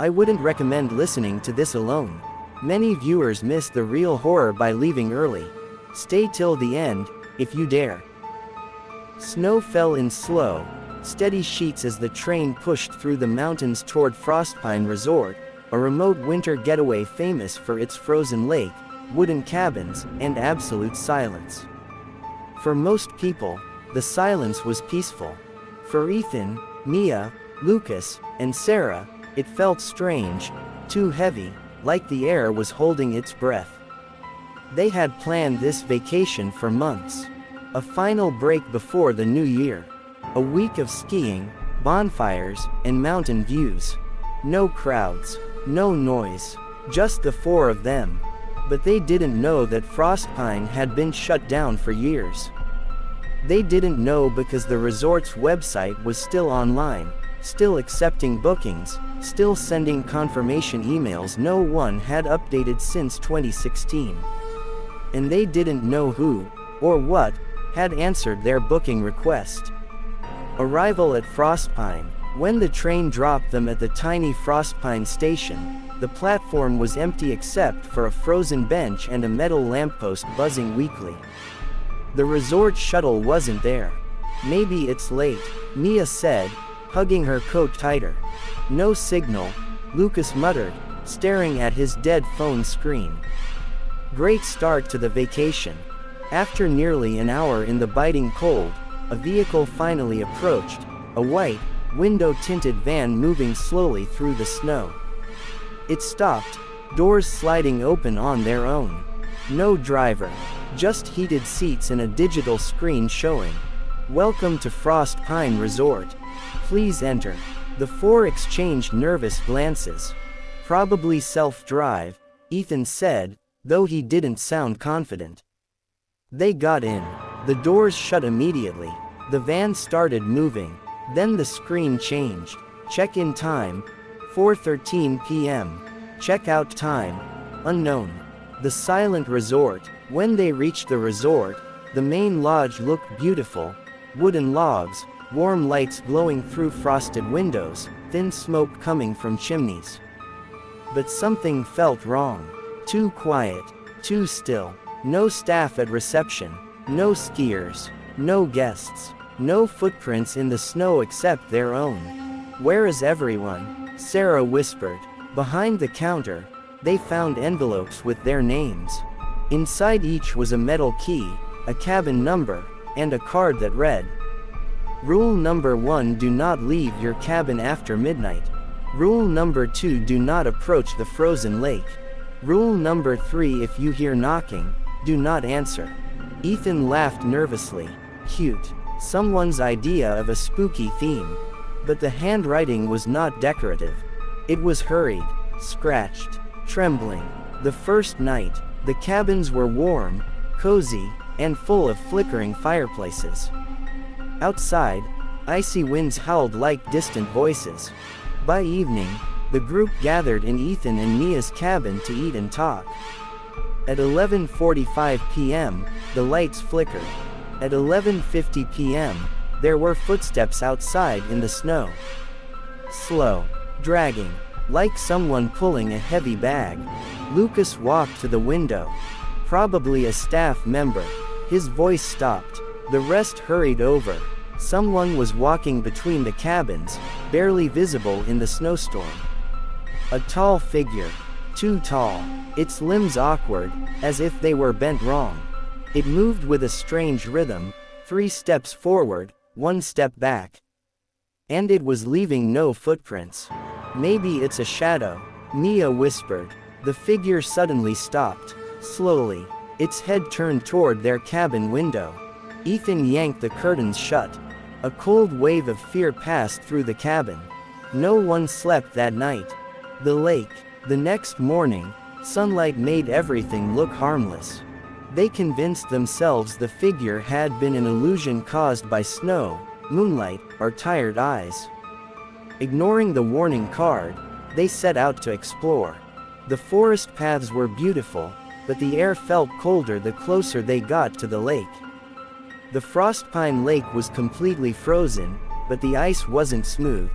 I wouldn't recommend listening to this alone. Many viewers miss the real horror by leaving early. Stay till the end, if you dare. Snow fell in slow, steady sheets as the train pushed through the mountains toward Frostpine Resort, a remote winter getaway famous for its frozen lake, wooden cabins, and absolute silence. For most people, the silence was peaceful. For Ethan, Mia, Lucas, and Sarah, it felt strange, too heavy, like the air was holding its breath. They had planned this vacation for months. A final break before the new year. A week of skiing, bonfires, and mountain views. No crowds, no noise, just the four of them. But they didn't know that Frostpine had been shut down for years. They didn't know because the resort's website was still online, still accepting bookings, still sending confirmation emails no one had updated since 2016. And they didn't know who, or what, had answered their booking request. Arrival at Frostpine. When the train dropped them at the tiny Frostpine station, the platform was empty except for a frozen bench and a metal lamppost buzzing weakly. The resort shuttle wasn't there. Maybe it's late, Mia said, hugging her coat tighter. No signal, Lucas muttered, staring at his dead phone screen. Great start to the vacation. After nearly an hour in the biting cold, a vehicle finally approached, a white, window-tinted van moving slowly through the snow. It stopped, doors sliding open on their own. No driver, just heated seats and a digital screen showing, "Welcome to Frostpine Resort. Please enter." The four exchanged nervous glances. "Probably self-drive," Ethan said, though he didn't sound confident. They got in. The doors shut immediately. The van started moving. Then the screen changed. Check-in time, 4:13 p.m. Check-out time, unknown. The silent resort. When they reached the resort, the main lodge looked beautiful. Wooden logs, warm lights glowing through frosted windows, thin smoke coming from chimneys. But something felt wrong. Too quiet, too still. No staff at reception, no skiers, no guests, no footprints in the snow except their own. "Where is everyone?" Sarah whispered. Behind the counter, they found envelopes with their names. Inside each was a metal key, a cabin number, and a card that read, "Rule number 1: do not leave your cabin after midnight. Rule number 2: do not approach the frozen lake. Rule number 3: if you hear knocking, do not answer." Ethan laughed nervously. Cute. Someone's idea of a spooky theme. But the handwriting was not decorative. It was hurried, scratched, trembling. The first night, the cabins were warm, cozy, and full of flickering fireplaces. Outside, icy winds howled like distant voices. By evening, the group gathered in Ethan and Mia's cabin to eat and talk. At 11:45 p.m., the lights flickered. At 11:50 p.m., there were footsteps outside in the snow. Slow, dragging, like someone pulling a heavy bag. Lucas walked to the window. Probably a staff member. His voice stopped. The rest hurried over. Someone was walking between the cabins, barely visible in the snowstorm. A tall figure. Too tall. Its limbs awkward, as if they were bent wrong. It moved with a strange rhythm, 3 steps forward, 1 step back. And it was leaving no footprints. "Maybe it's a shadow," Mia whispered. The figure suddenly stopped. Slowly, its head turned toward their cabin window. Ethan yanked the curtains shut. A cold wave of fear passed through the cabin. No one slept that night. The lake. The next morning, sunlight made everything look harmless. They convinced themselves the figure had been an illusion caused by snow, moonlight, or tired eyes. Ignoring the warning card, they set out to explore. The forest paths were beautiful, but the air felt colder the closer they got to the lake. The Frostpine Lake was completely frozen, but the ice wasn't smooth.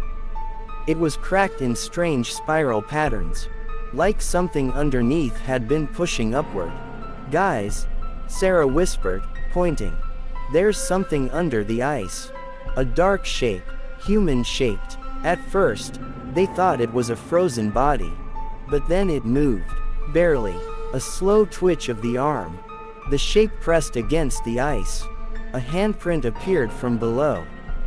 It was cracked in strange spiral patterns. Like something underneath had been pushing upward. "Guys," Sarah whispered, pointing. "There's something under the ice. A dark shape, human-shaped." At first, they thought it was a frozen body. But then it moved. Barely. A slow twitch of the arm. The shape pressed against the ice. A handprint appeared from below.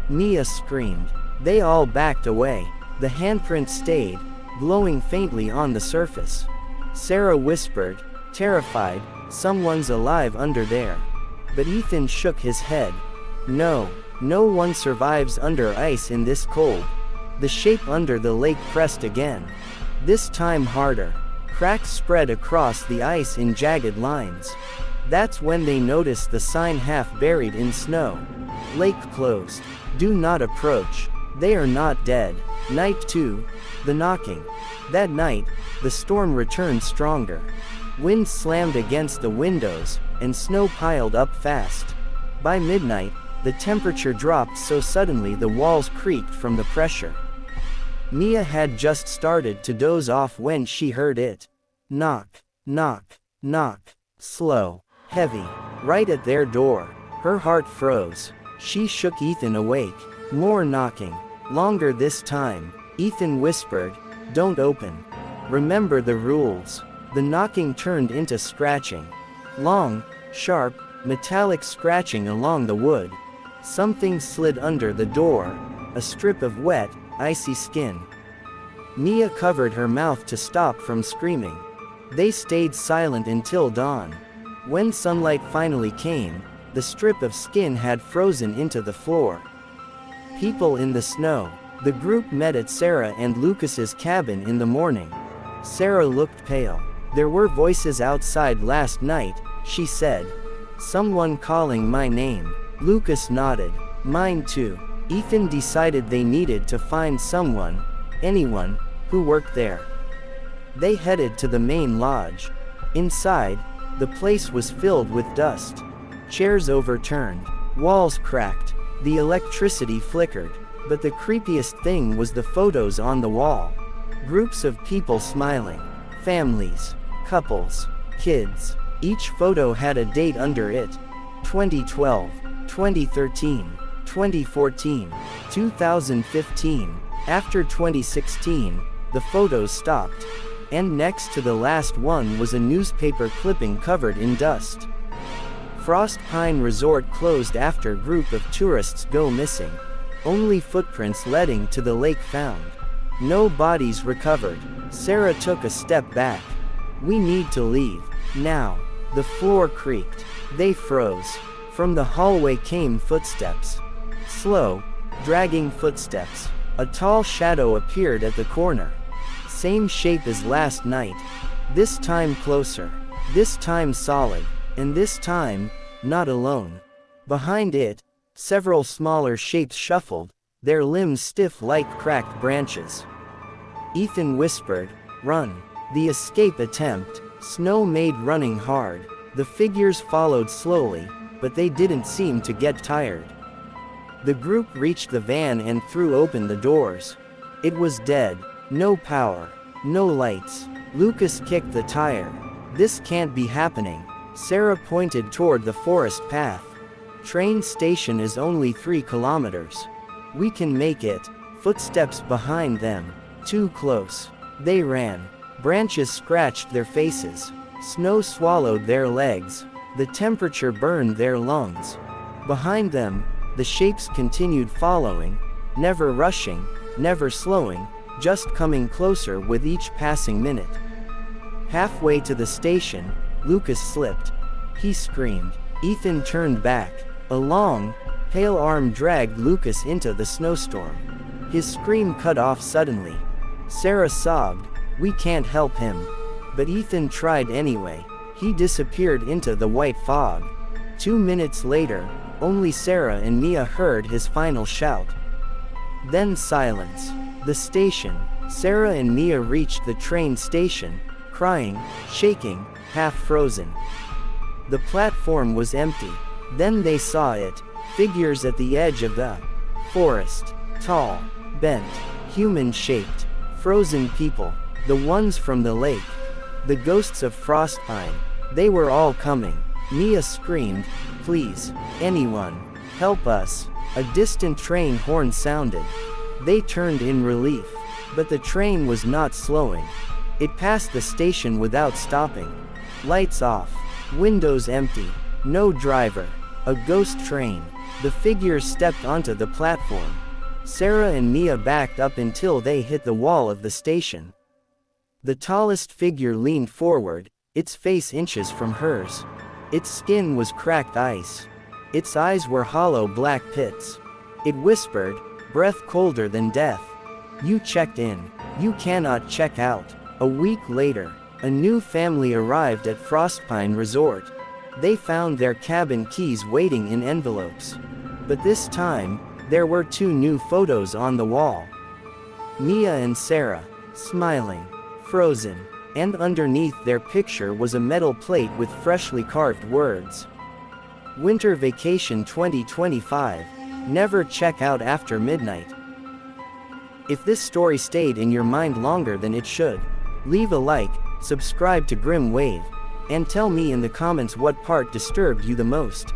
Mia screamed. They all backed away. The handprint stayed, glowing faintly on the surface. Sarah whispered, terrified, "Someone's alive under there." But Ethan shook his head. "No, no one survives under ice in this cold." The shape under the lake pressed again. This time harder. Cracks spread across the ice in jagged lines. That's when they noticed the sign half buried in snow. "Lake closed. Do not approach. They are not dead." Night 2. The knocking. That night, the storm returned stronger. Wind slammed against the windows, and snow piled up fast. By midnight, the temperature dropped so suddenly the walls creaked from the pressure. Mia had just started to doze off when she heard it. Knock, knock, knock. Slow, heavy, right at their door. Her heart froze. She shook Ethan awake. More knocking. Longer this time. Ethan whispered, "Don't open. Remember the rules." The knocking turned into scratching. Long, sharp, metallic scratching along the wood. Something slid under the door. A strip of wet, icy skin. Mia covered her mouth to stop from screaming. They stayed silent until dawn. When sunlight finally came, the strip of skin had frozen into the floor. People in the snow. The group met at Sarah and Lucas's cabin in the morning. Sarah looked pale. "There were voices outside last night," she said. "Someone calling my name." Lucas nodded. "Mine too." Ethan decided they needed to find someone, anyone, who worked there. They headed to the main lodge. Inside, the place was filled with dust. Chairs overturned. Walls cracked. The electricity flickered. But the creepiest thing was the photos on the wall. Groups of people smiling. Families. Couples. Kids. Each photo had a date under it. 2012. 2013. 2014. 2015. After 2016, the photos stopped. And next to the last one was a newspaper clipping covered in dust. Frost Pine Resort closed after group of tourists go missing. Only footprints leading to the lake found. No bodies recovered. Sarah took a step back. "We need to leave. Now." The floor creaked. They froze. From the hallway came footsteps. Slow, dragging footsteps. A tall shadow appeared at the corner. Same shape as last night. This time closer. This time solid. And this time, not alone. Behind it, several smaller shapes shuffled, their limbs stiff like cracked branches. Ethan whispered, "Run." The escape attempt. Snow made running hard. The figures followed slowly, but they didn't seem to get tired. The group reached the van and threw open the doors. It was dead. No power. No lights. Lucas kicked the tire. "This can't be happening." Sarah pointed toward the forest path. "Train station is only 3 kilometers. We can make it." Footsteps behind them. Too close. They ran. Branches scratched their faces. Snow swallowed their legs. The temperature burned their lungs. Behind them, the shapes continued following, never rushing, never slowing, just coming closer with each passing minute. Halfway to the station, Lucas slipped. He screamed. Ethan turned back. A long, pale arm dragged Lucas into the snowstorm. His scream cut off suddenly. Sarah sobbed, "We can't help him." But Ethan tried anyway. He disappeared into the white fog. 2 minutes later, only Sarah and Mia heard his final shout. Then silence. The station. Sarah and Mia reached the train station, crying, shaking, half frozen. The platform was empty. Then they saw it. Figures at the edge of the forest. Tall, bent, Human-shaped, frozen people, the ones from the lake. The ghosts of Frostpine. They were all coming. Mia screamed, "Please, anyone, help us." A distant train horn sounded. They turned in relief. But the train was not slowing. It passed the station without stopping. Lights off. Windows empty. No driver. A ghost train. The figures stepped onto the platform. Sarah and Mia backed up until they hit the wall of the station. The tallest figure leaned forward, its face inches from hers. Its skin was cracked ice. Its eyes were hollow black pits. It whispered, breath colder than death, "You checked in. You cannot check out." A week later, a new family arrived at Frostpine Resort. They found their cabin keys waiting in envelopes. But this time, there were 2 new photos on the wall. Mia and Sarah, smiling, frozen, and underneath their picture was a metal plate with freshly carved words. Winter Vacation 2025. Never check out after midnight. If this story stayed in your mind longer than it should, leave a like, subscribe to Grim Wave, and tell me in the comments what part disturbed you the most.